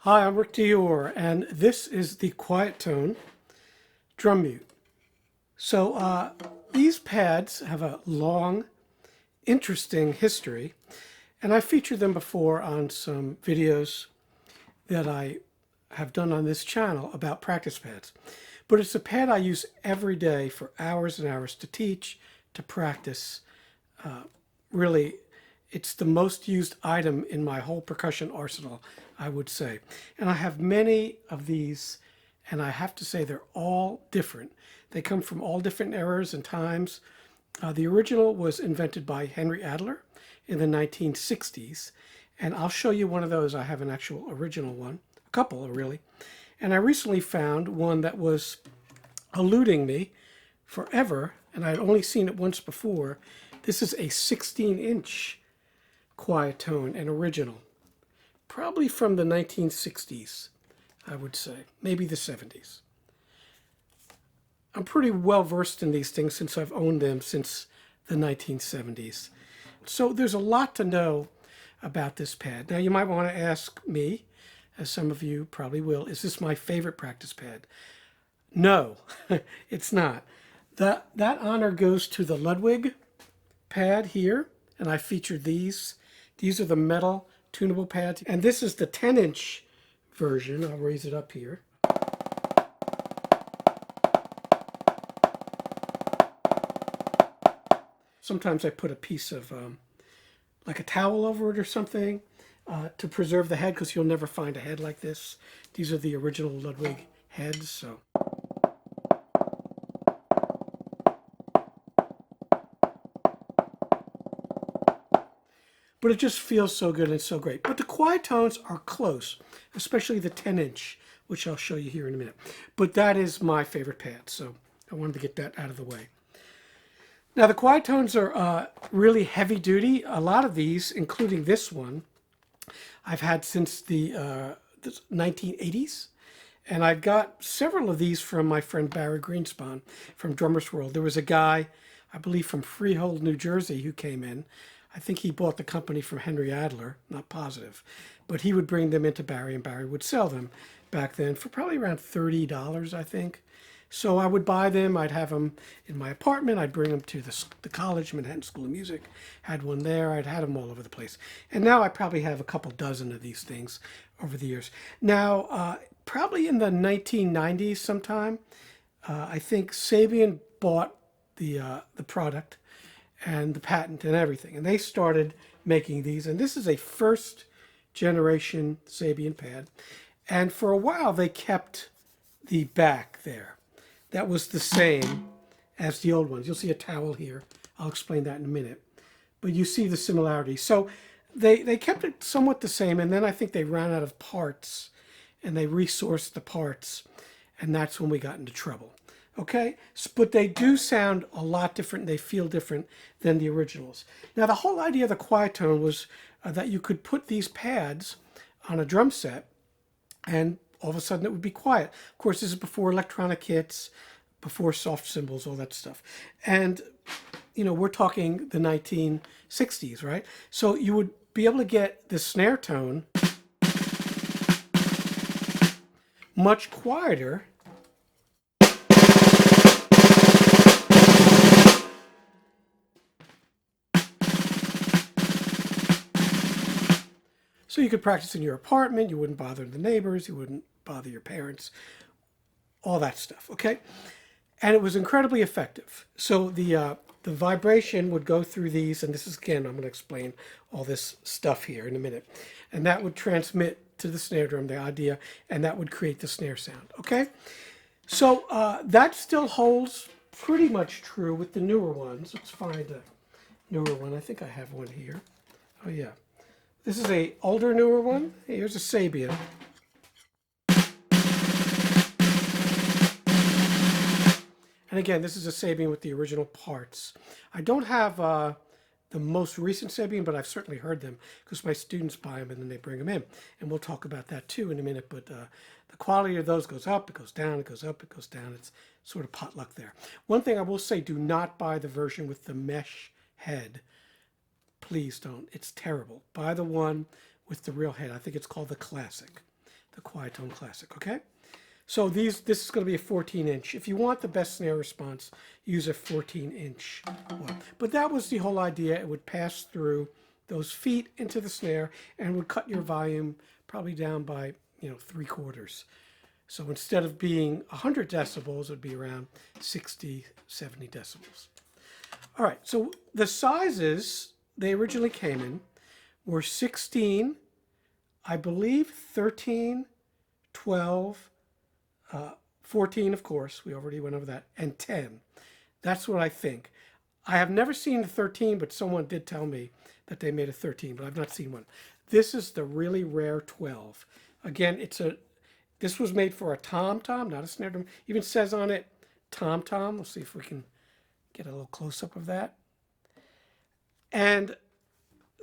Hi, I'm Rick Dior, and this is the Quiet Tone drum mute. These pads have a long, interesting history, and I featured them before on some videos that I have done on this channel about practice pads. But it's a pad I use every day for hours and hours to teach, to practice. Really, it's the most used item in my whole percussion arsenal, I would say. And I have many of these, and I have to say they're all different. They come from all different eras and times. The original was invented by Henry Adler in the 1960s, and I'll show you one of those. I have an actual original one, a couple really. And I recently found one that was eluding me forever, and I'd only seen it once before. This is a 16-inch Quiet Tone, an original, probably from the 1960s, I would say, maybe the 70s. I'm pretty well versed in these things since I've owned them since the 1970s. So there's a lot to know about this pad. Now you might want to ask me, as some of you probably will, is this my favorite practice pad? No, it's not. That honor goes to the Ludwig pad here, and I featured these. These are the metal tunable pads, and this is the 10-inch version. I'll raise it up here. Sometimes I put a piece of like a towel over it or something to preserve the head, because you'll never find a head like this. These are the original Ludwig heads, so. But it just feels so good and so great. But the quiet tones are close, especially the 10-inch, which I'll show you here in a minute. But that is my favorite pad, so I wanted to get that out of the way. Now the quiet tones are really heavy duty. A lot of these, including this one, I've had since the 1980s. And I got several of these from my friend Barry Greenspan from Drummers World. There was a guy, I believe from Freehold, New Jersey, who came in. I think he bought the company from Henry Adler, not positive. But he would bring them into Barry, and Barry would sell them back then for probably around $30, I think. So I would buy them. I'd have them in my apartment. I'd bring them to the college, Manhattan School of Music. Had one there. I'd had them all over the place. And now I probably have a couple dozen of these things over the years. Now, probably in the 1990s sometime, I think Sabian bought the product and the patent and everything. And they started making these. And this is a first generation Sabian pad. And for a while, they kept the back there. That was the same as the old ones. You'll see a towel here. I'll explain that in a minute. But you see the similarity. So they kept it somewhat the same. And then I think they ran out of parts and they resourced the parts. And that's when we got into trouble. Okay, but they do sound a lot different. They feel different than the originals. Now, the whole idea of the quiet tone was that you could put these pads on a drum set and all of a sudden it would be quiet. Of course, this is before electronic kits, before soft cymbals, all that stuff. And, you know, we're talking the 1960s, right? So you would be able to get the snare tone much quieter . So you could practice in your apartment, you wouldn't bother the neighbors, you wouldn't bother your parents, all that stuff, okay? And it was incredibly effective. So the vibration would go through these, and this is, again, I'm going to explain all this stuff here in a minute. And that would transmit to the snare drum, the idea, and that would create the snare sound, okay? So that still holds pretty much true with the newer ones. Let's find a newer one. I think I have one here. Oh, yeah. This is a older, newer one. Here's a Sabian. And again, this is a Sabian with the original parts. I don't have the most recent Sabian, but I've certainly heard them because my students buy them and then they bring them in. And we'll talk about that too in a minute. But the quality of those goes up, it goes down, it goes up, it goes down. It's sort of potluck there. One thing I will say, do not buy the version with the mesh head. Please don't. It's terrible. Buy the one with the real head. I think it's called the Classic. the Quietone Classic, okay? So this is going to be a 14-inch. If you want the best snare response, use a 14-inch one. But that was the whole idea. It would pass through those feet into the snare and would cut your volume probably down by, 3/4. So instead of being 100 decibels, it would be around 60, 70 decibels. All right, so the sizes they originally came in were 16, I believe 13, 12, 14, of course, we already went over that, and 10. That's what I think. I have never seen the 13, but someone did tell me that they made a 13, but I've not seen one. This is the really rare 12. Again, this was made for a tom-tom, not a snare drum. Even says on it, tom-tom. We'll see if we can get a little close-up of that. And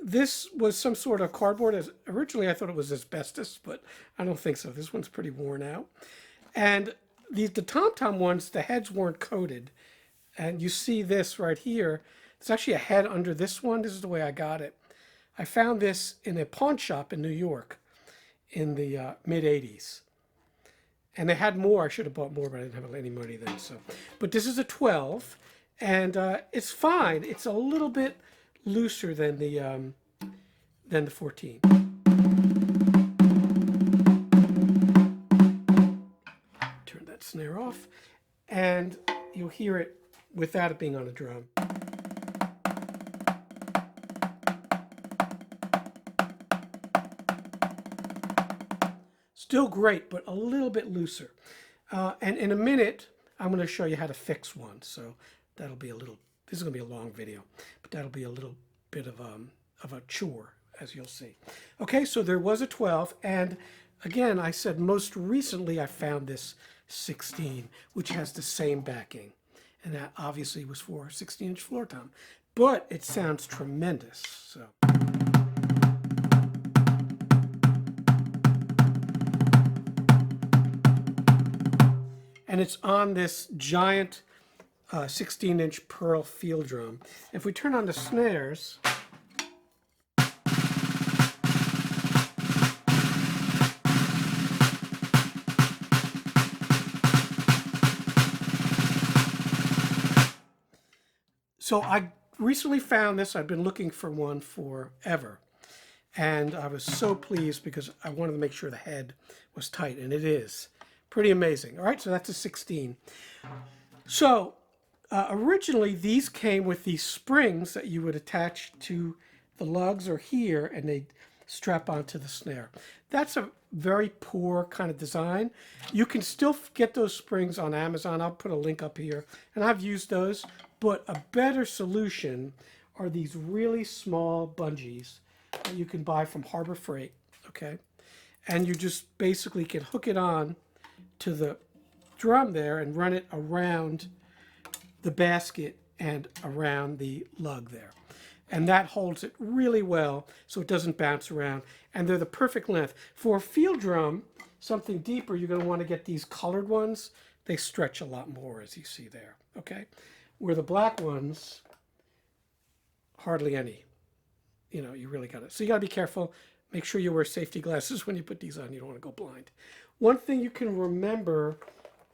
this was some sort of cardboard. Originally, I thought it was asbestos, but I don't think so. This one's pretty worn out. And the tom-tom ones, the heads weren't coated. And you see this right here. There's actually a head under this one. This is the way I got it. I found this in a pawn shop in New York in the mid-'80s. And they had more. I should have bought more, but I didn't have any money then. But this is a 12, and it's fine. It's a little bit looser than the 14. Turn that snare off, and you'll hear it without it being on a drum. Still great, but a little bit looser. And in a minute, I'm going to show you how to fix one. So that'll be this is going to be a long video, but that'll be a little bit of a chore, as you'll see. Okay, so there was a 12, and again, I said most recently I found this 16, which has the same backing. And that obviously was for 16-inch floor tom. But it sounds tremendous, so... And it's on this giant 16-inch pearl field drum. If we turn on the snares, so I recently found this. I've been looking for one forever. And I was so pleased because I wanted to make sure the head was tight, and it is. Pretty amazing. All right, so that's a 16. So originally these came with these springs that you would attach to the lugs or here, and they strap onto the snare. That's a very poor kind of design. You can still get those springs on Amazon. I'll put a link up here, and I've used those. But a better solution are these really small bungees that you can buy from Harbor Freight, okay? And you just basically can hook it on to the drum there and run it around the basket and around the lug there. And that holds it really well so it doesn't bounce around. And they're the perfect length. For a field drum, something deeper, you're going to want to get these colored ones. They stretch a lot more, as you see there, okay? Where the black ones, hardly any. You really got it. So you got to be careful. Make sure you wear safety glasses when you put these on. You don't want to go blind. One thing you can remember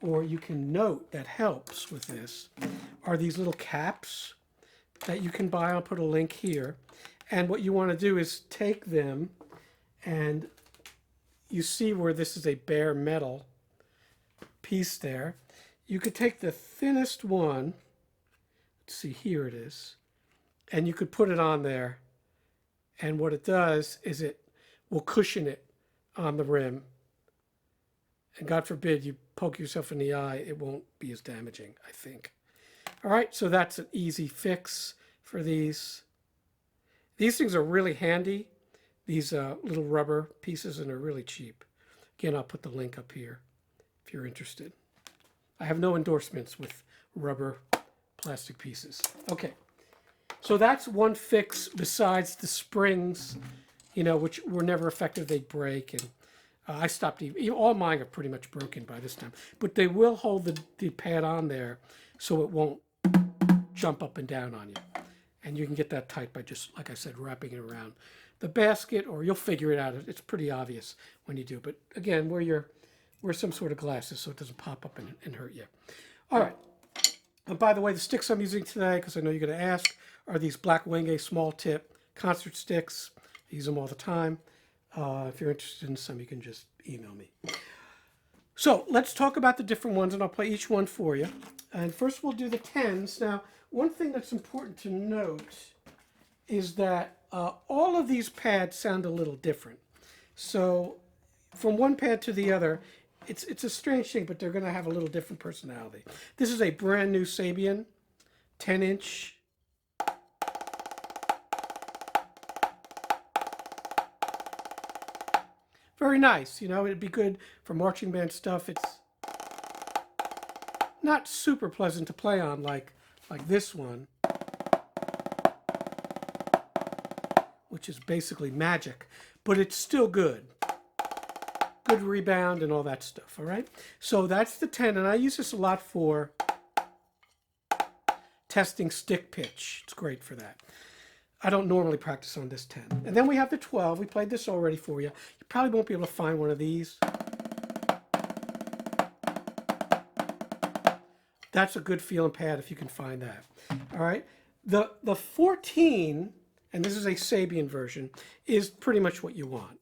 or you can note that helps with this are these little caps that you can buy. I'll put a link here. And what you want to do is take them, and you see where this is a bare metal piece there. You could take the thinnest one. Let's see, here it is. And you could put it on there. And what it does is it will cushion it on the rim. And God forbid you poke yourself in the eye, it won't be as damaging, I think. All right, so that's an easy fix for these. These things are really handy, these little rubber pieces, and they're really cheap. Again, I'll put the link up here if you're interested. I have no endorsements with rubber plastic pieces. Okay, so that's one fix besides the springs, which were never effective. They break, and I stopped even. All mine are pretty much broken by this time, but they will hold the pad on there so it won't jump up and down on you. And you can get that tight by just, like I said, wrapping it around the basket, or you'll figure it out. It's pretty obvious when you do. But again, wear some sort of glasses so it doesn't pop up and hurt you. All right. And by the way, the sticks I'm using today, because I know you're going to ask, are these Black Wenge small tip concert sticks. I use them all the time. If you're interested in some, you can just email me. So let's talk about the different ones, and I'll play each one for you. And first we'll do the 10s. Now, one thing that's important to note is that all of these pads sound a little different. So from one pad to the other, it's a strange thing, but they're going to have a little different personality. This is a brand new Sabian 10-inch. Very nice, you know, it'd be good for marching band stuff. It's not super pleasant to play on like this one, which is basically magic, but it's still good. Good rebound and all that stuff, all right? So that's the 10, and I use this a lot for testing stick pitch. It's great for that. I don't normally practice on this 10. And then we have the 12. We played this already for you. You probably won't be able to find one of these. That's a good feeling pad if you can find that. All right. The 14, and this is a Sabian version, is pretty much what you want.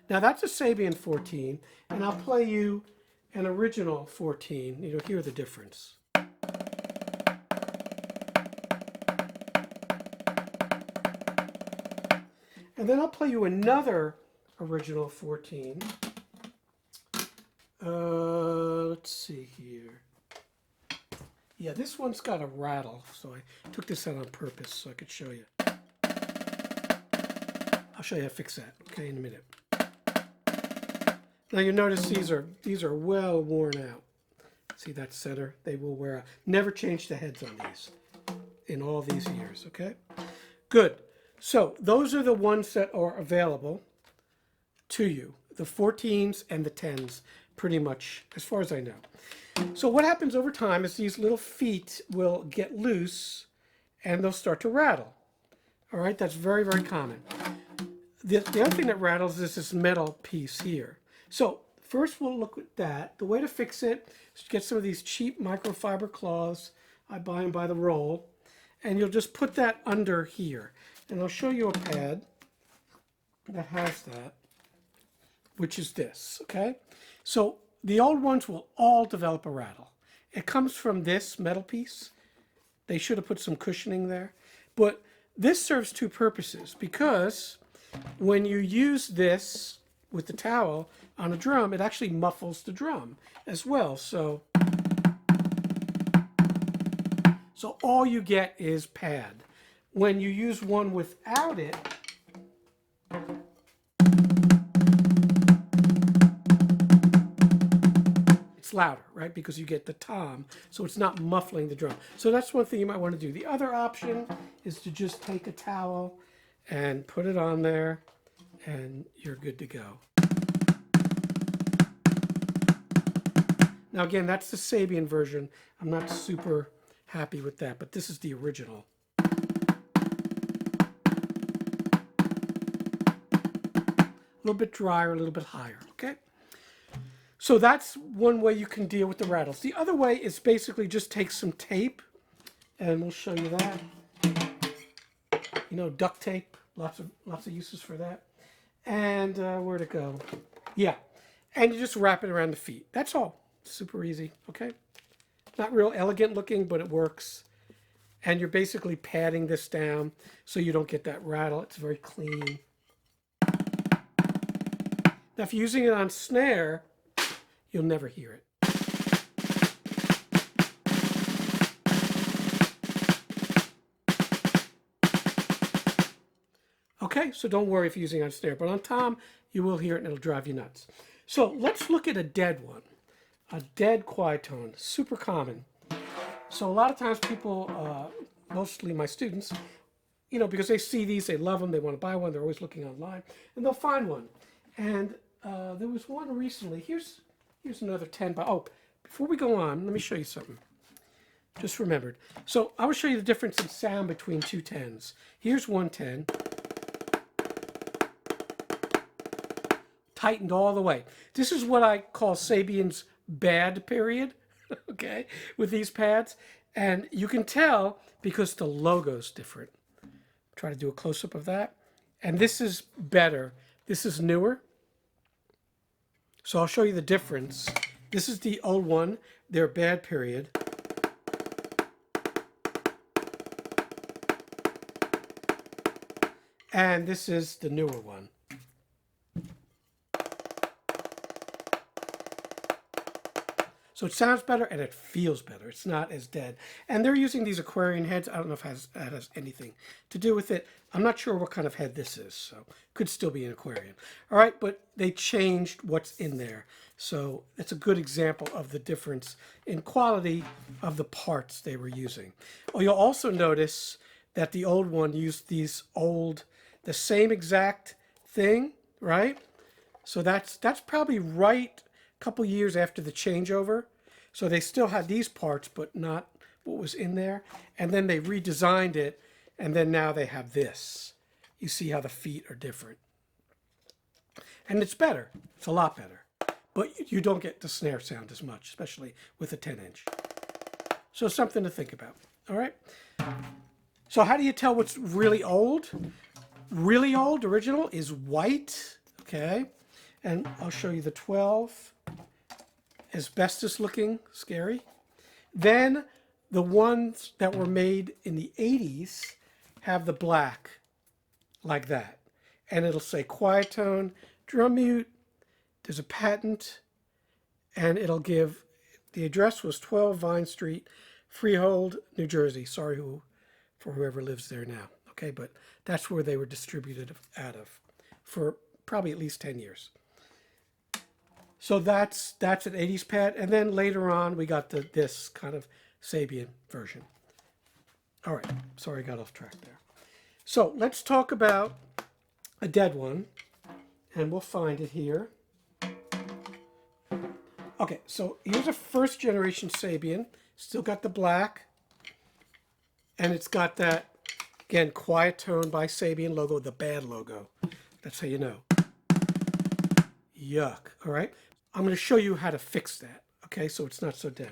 Now that's a Sabian 14, and I'll play you an original 14. You'll hear the difference. And then I'll play you another original 14. Let's see here. Yeah, this one's got a rattle, so I took this out on purpose so I could show you. I'll show you how to fix that, okay, in a minute. Now you notice these are well worn out. See that center? They will wear out. Never change the heads on these in all these years, okay? Good. So those are the ones that are available to you, the 14s and the 10s, pretty much, as far as I know. So what happens over time is these little feet will get loose and they'll start to rattle. All right, that's very, very common. The other thing that rattles is this metal piece here. So first we'll look at that. The way to fix it is to get some of these cheap microfiber cloths. I buy them by the roll. And you'll just put that under here. And I'll show you a pad that has that, which is this, okay? So the old ones will all develop a rattle. It comes from this metal piece. They should have put some cushioning there. But this serves two purposes, because when you use this with the towel on a drum, it actually muffles the drum as well. So all you get is pad. When you use one without it, it's louder, right? Because you get the tom, so it's not muffling the drum. So that's one thing you might want to do. The other option is to just take a towel and put it on there, and you're good to go. Now again, that's the Sabian version. I'm not super happy with that, but this is the original. A little bit drier, a little bit higher, okay? So that's one way you can deal with the rattles. The other way is basically just take some tape, and we'll show you that. You know, duct tape, lots of uses for that. And where'd it go? Yeah, and you just wrap it around the feet. That's all. Super easy, okay? Not real elegant looking, but it works. And you're basically padding this down so you don't get that rattle. It's very clean. Now, if you're using it on snare, you'll never hear it. Okay, so don't worry if you're using it on snare, but on tom, you will hear it and it'll drive you nuts. So let's look at a dead one. A dead quiettone, super common. So a lot of times people, mostly my students, you know, because they see these, they love them, they want to buy one, they're always looking online, and they'll find one. And there was one recently. Here's another 10 by, oh, before we go on, let me show you something. Just remembered. So I will show you the difference in sound between two tens. Here's 110. Tightened all the way. This is what I call Sabian's bad period, okay, with these pads. And you can tell because the logo's different. Try to do a close-up of that. And this is better. This is newer. So I'll show you the difference. This is the old one, their bad period. And this is the newer one. So it sounds better and it feels better. It's not as dead. And they're using these Aquarian heads. I don't know if that has anything to do with it. I'm not sure what kind of head this is, so could still be an Aquarian. All right, but they changed what's in there. So it's a good example of the difference in quality of the parts they were using. Oh, you'll also notice that the old one used the same exact thing, right? So that's probably right a couple years after the changeover. So they still had these parts, but not what was in there. And then they redesigned it, and then now they have this. You see how the feet are different. And it's better. It's a lot better. But you don't get the snare sound as much, especially with a 10-inch. So something to think about. All right? So how do you tell what's really old? Really old, original, is white. Okay? And I'll show you the 12. Asbestos looking, scary. Then the ones that were made in the 80s have the black like that. And it'll say quiet tone, drum mute, there's a patent, and it'll give, the address was 12 Vine Street, Freehold, New Jersey. Sorry for whoever lives there now. Okay, but that's where they were distributed out of for probably at least 10 years. So that's an 80s pad. And then later on, we got this kind of Sabian version. All right. Sorry, I got off track there. So let's talk about a dead one. And we'll find it here. Okay, so here's a first generation Sabian. Still got the black. And it's got that, again, quiet tone by Sabian logo, the bad logo. That's how you know. Yuck. All right. I'm going to show you how to fix that, okay, so it's not so dead.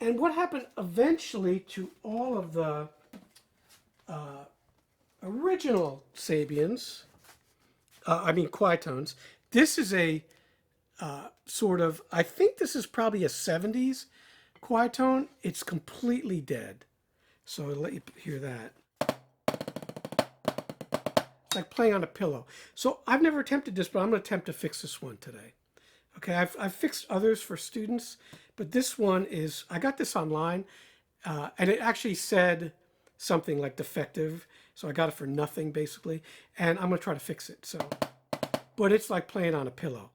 And what happened eventually to all of the original Sabians, quiet tones, this is a sort of, I think this is probably a 70s quiet tone. It's completely dead. So I'll let you hear that. It's like playing on a pillow. So I've never attempted this, but I'm going to attempt to fix this one today. Okay, I've fixed others for students, but this one is, I got this online, and it actually said something like defective, so I got it for nothing, basically, and I'm going to try to fix it. So, but it's like playing on a pillow.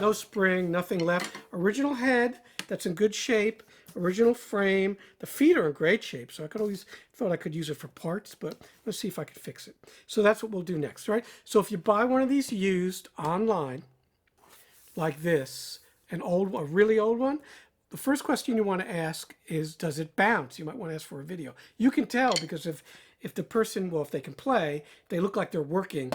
No spring, nothing left. Original head, that's in good shape. Original frame. The feet are in great shape, so I could always thought I could use it for parts, but let's see if I could fix it. So that's what we'll do next, right? So if you buy one of these used online, like this, a really old one, the first question you want to ask is, does it bounce? You might want to ask for a video. You can tell because if the person, well, if they can play, they look like they're working.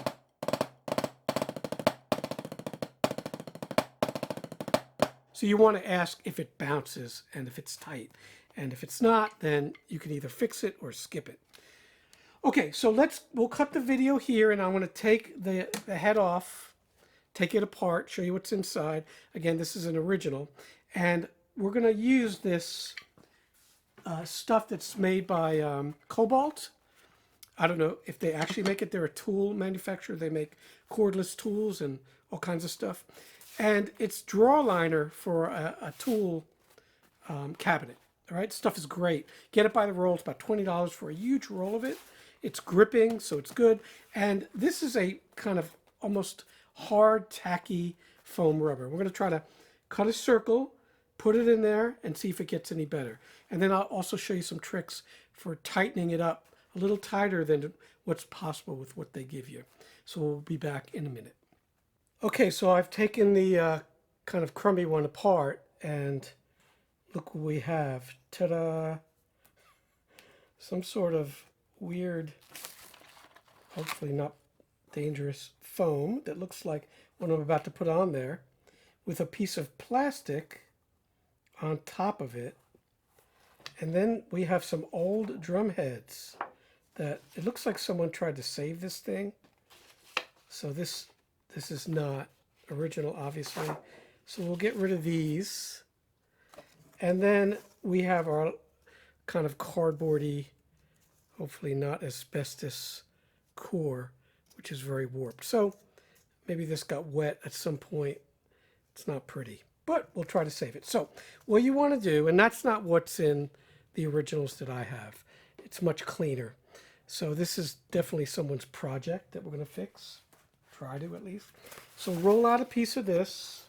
So you want to ask if it bounces and if it's tight. And if it's not, then you can either fix it or skip it. Okay, so we'll cut the video here, and I want to take the head off, take it apart, show you what's inside. Again, this is an original. And we're going to use this stuff that's made by Cobalt. I don't know if they actually make it. They're a tool manufacturer. They make cordless tools and all kinds of stuff. And it's draw liner for a tool cabinet. All right, stuff is great. Get it by the roll. It's about $20 for a huge roll of it. It's gripping, so it's good. And this is a kind of almost hard, tacky foam rubber. We're going to try to cut a circle, put it in there, and see if it gets any better. And then I'll also show you some tricks for tightening it up a little tighter than what's possible with what they give you. So we'll be back in a minute. Okay, so I've taken the kind of crummy one apart, and look what we have. Ta-da! Some sort of weird, hopefully not dangerous foam that looks like what I'm about to put on there with a piece of plastic on top of it. And then we have some old drum heads that it looks like someone tried to save this thing. So this is not original, obviously. So we'll get rid of these. And then we have our kind of cardboardy, hopefully not asbestos core, which is very warped. So maybe this got wet at some point. It's not pretty, but we'll try to save it. So what you want to do, and that's not what's in the originals that I have. It's much cleaner. So this is definitely someone's project that we're going to fix. Try to, at least. So roll out a piece of this.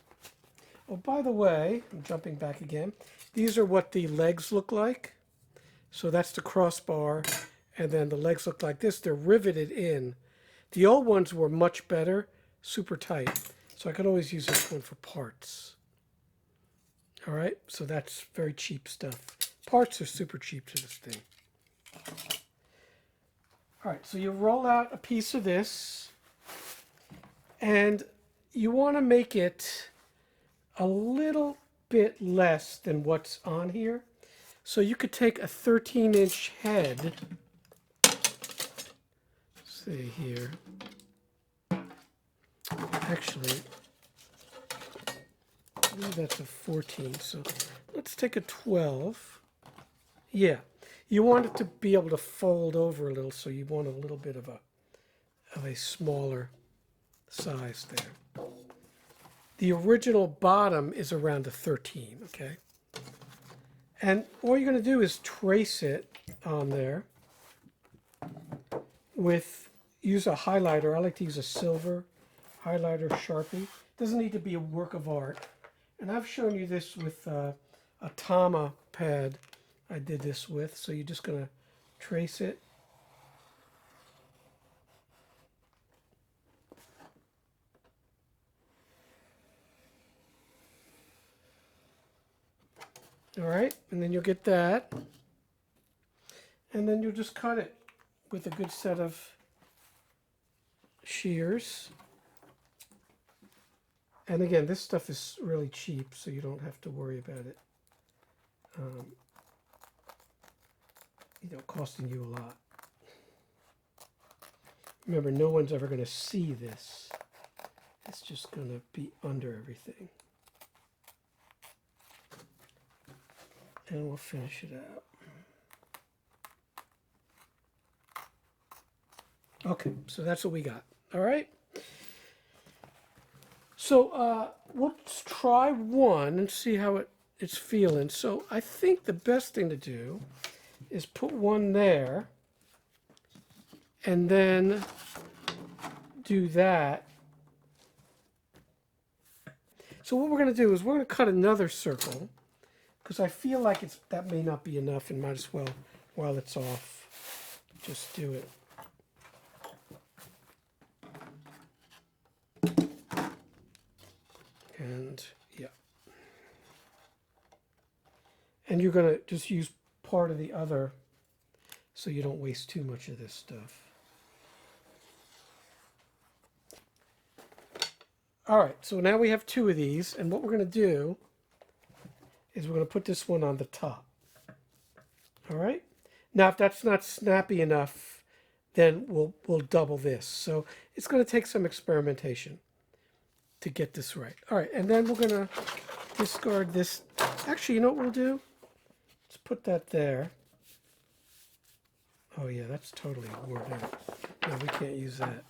Oh, by the way, I'm jumping back again. These are what the legs look like. So that's the crossbar, and then the legs look like this. They're riveted in. The old ones were much better, super tight. So I could always use this one for parts. All right, so that's very cheap stuff. Parts are super cheap to this thing. All right, so you roll out a piece of this, and you want to make it a little bit less than what's on here. So you could take a 13-inch head. Let's see here. Actually, I believe that's a 14. So let's take a 12. Yeah, you want it to be able to fold over a little, so you want a little bit of a smaller size there. The original bottom is around a 13, okay? And all you're going to do is trace it on there with, use a highlighter. I like to use a silver highlighter Sharpie. Doesn't need to be a work of art. And I've shown you this with a Tama pad I did this with. So you're just going to trace it. All right, and then you'll get that. And then you'll just cut it with a good set of shears. And again, this stuff is really cheap, so you don't have to worry about it, costing you a lot. Remember, no one's ever going to see this. It's just going to be under everything. And we'll finish it out. Okay, so that's what we got. All right. So let's try one and see how it's feeling. So I think the best thing to do is put one there and then do that. So what we're going to do is we're going to cut another circle, because I feel like that may not be enough, and might as well, while it's off, just do it. And yeah. And you're going to just use part of the other so you don't waste too much of this stuff. All right, so now we have two of these, and what we're going to do is we're going to put this one on the top. All right. Now, if that's not snappy enough, then we'll double this. So it's going to take some experimentation to get this right. All right, and then we're going to discard this. Actually, you know what we'll do? Let's put that there. Oh yeah, that's totally worn out. No, we can't use that.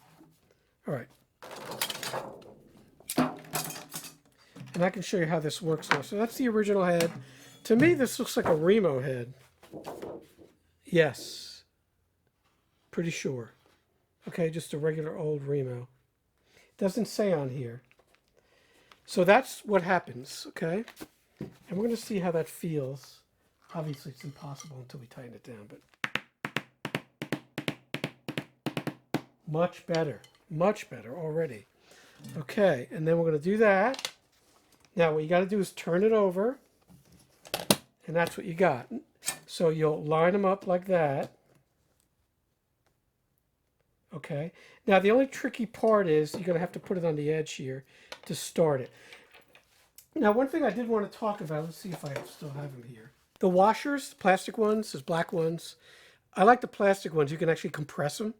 All right. And I can show you how this works now. So that's the original head. To me, this looks like a Remo head. Yes. Pretty sure. Okay, just a regular old Remo. Doesn't say on here. So that's what happens, okay? And we're going to see how that feels. Obviously, it's impossible until we tighten it down, but much better already. Okay, and then we're going to do that. Now, what you got to do is turn it over And that's what you got. So you'll line them up like that. Okay. Now the only tricky part is you're going to have to put it on the edge here to start it. Now one thing I did want to talk about, let's see if I still have them here. The washers, plastic ones, there's black ones. I like the plastic ones. You can actually compress them.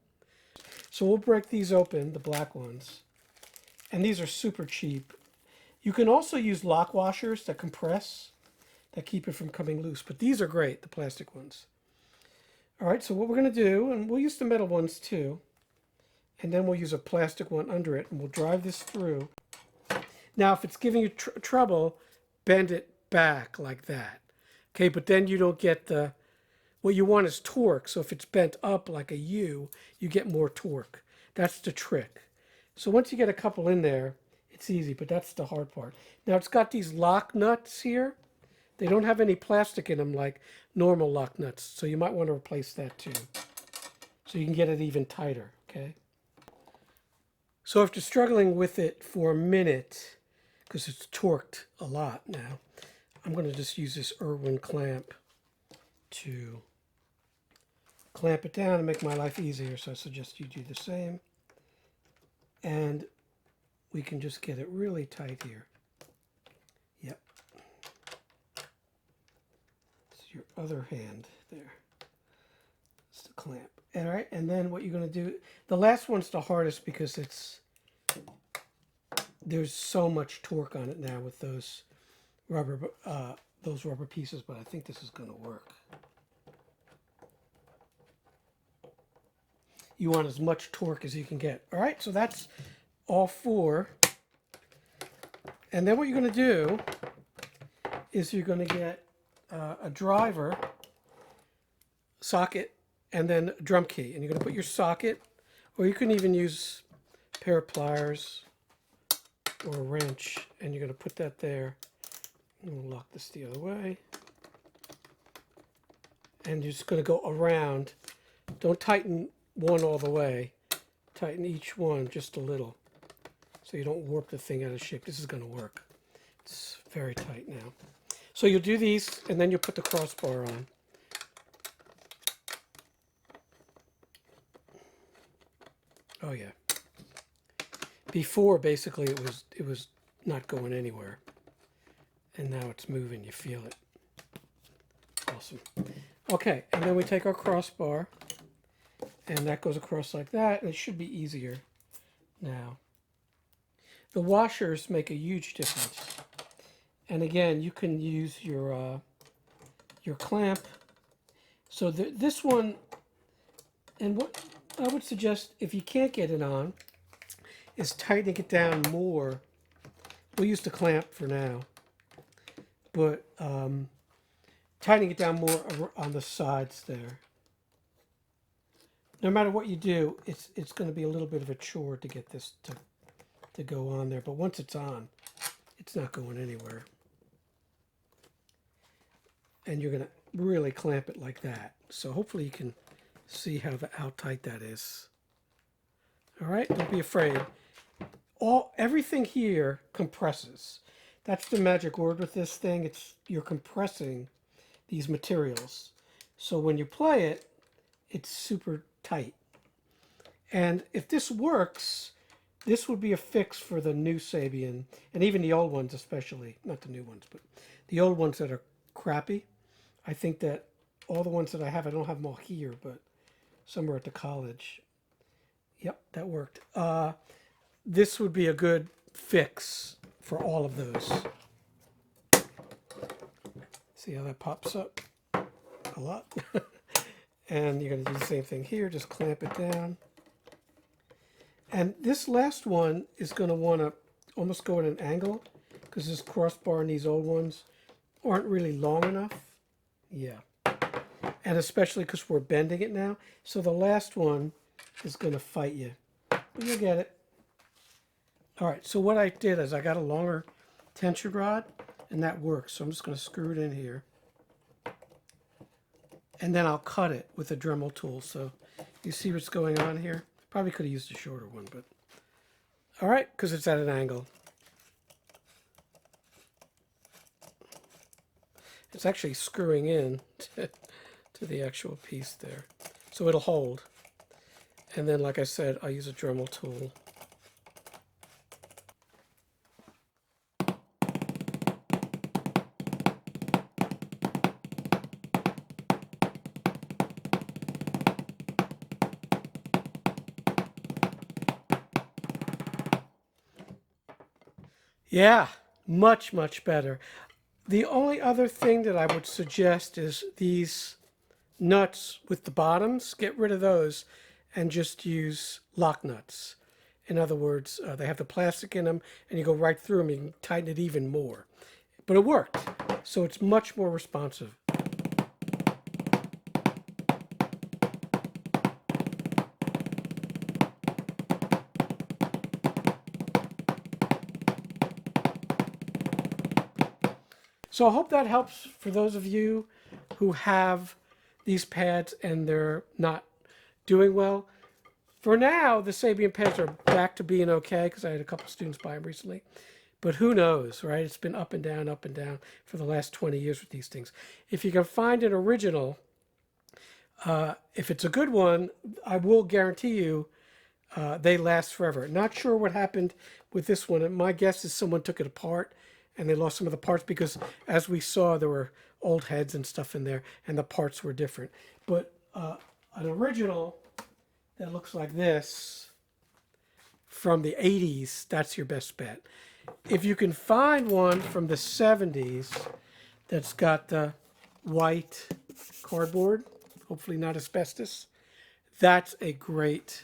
So we'll break these open, the black ones. And these are super cheap. You can also use lock washers that compress, that keep it from coming loose. But these are great, the plastic ones. All right, so what we're going to do, and we'll use the metal ones too, and then we'll use a plastic one under it, and we'll drive this through. Now, if it's giving you trouble, bend it back like that. Okay, but then you don't get the, what you want is torque. So if it's bent up like a U, you get more torque. That's the trick. So once you get a couple in there, it's easy, but that's the hard part. Now it's got these lock nuts here. They don't have any plastic in them like normal lock nuts, so you might want to replace that too. So you can get it even tighter, okay? So if you're struggling with it for a minute, because it's torqued a lot now, I'm going to just use this Irwin clamp to clamp it down and make my life easier. So I suggest you do the same. And we can just get it really tight here. Yep. It's your other hand there. It's the clamp. All right, and then what you're going to do, the last one's the hardest because there's so much torque on it now with those rubber pieces, but I think this is going to work. You want as much torque as you can get. All right, so that's all four. And then what you're going to do is you're going to get a driver, socket, and then a drum key. And you're going to put your socket, or you can even use a pair of pliers or a wrench, and you're going to put that there. And we'll lock this the other way. And you're just going to go around. Don't tighten one all the way. Tighten each one just a little so you don't warp the thing out of shape. This is going to work. It's very tight now. So you'll do these, and then you'll put the crossbar on. Oh yeah. Before, basically, it was not going anywhere. And now it's moving. You feel it. Awesome. Okay, and then we take our crossbar, and that goes across like that, and it should be easier now. The washers make a huge difference. And again, you can use your clamp. So this one, and what I would suggest, if you can't get it on, is tightening it down more. We'll use the clamp for now. But tightening it down more on the sides there. No matter what you do, it's going to be a little bit of a chore to get this to go on there. But once it's on, it's not going anywhere. And you're going to really clamp it like that. So hopefully you can see how tight that is. All right, don't be afraid. Everything here compresses. That's the magic word with this thing. You're compressing these materials. So when you play it, it's super tight. And if this works, this would be a fix for the new Sabian, and even the old ones especially. Not the new ones, but the old ones that are crappy. I think that all the ones that I don't have them all here, but somewhere at the college. Yep, that worked. This would be a good fix for all of those. See how that pops up a lot? And you're going to do the same thing here. Just clamp it down. And this last one is going to want to almost go at an angle because this crossbar and these old ones aren't really long enough. Yeah. And especially because we're bending it now. So the last one is going to fight you. But you'll get it. All right, so what I did is I got a longer tension rod, and that works. So I'm just going to screw it in here. And then I'll cut it with a Dremel tool. So you see what's going on here? Probably could have used a shorter one, but all right, because it's at an angle. It's actually screwing in to the actual piece there. So it'll hold. And then, like I said, I'll use a Dremel tool. Yeah, much, much better. The only other thing that I would suggest is these nuts with the bottoms. Get rid of those and just use lock nuts. In other words, they have the plastic in them and you go right through them. You can tighten it even more. But it worked, so it's much more responsive. So I hope that helps for those of you who have these pads and they're not doing well. For now, the Sabian pads are back to being okay because I had a couple students buy them recently. But who knows, right? It's been up and down for the last 20 years with these things. If you can find an original, if it's a good one, I will guarantee you they last forever. Not sure what happened with this one. My guess is someone took it apart and they lost some of the parts because, as we saw, there were old heads and stuff in there and the parts were different. But an original that looks like this from the 80s, that's your best bet. If you can find one from the 70s that's got the white cardboard, hopefully not asbestos, that's a great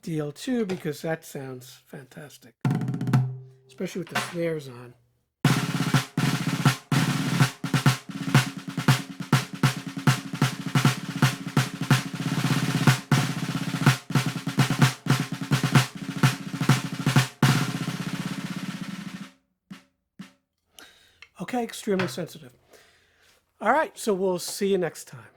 deal too because that sounds fantastic, especially with the snares on. Okay, extremely sensitive. All right, so we'll see you next time.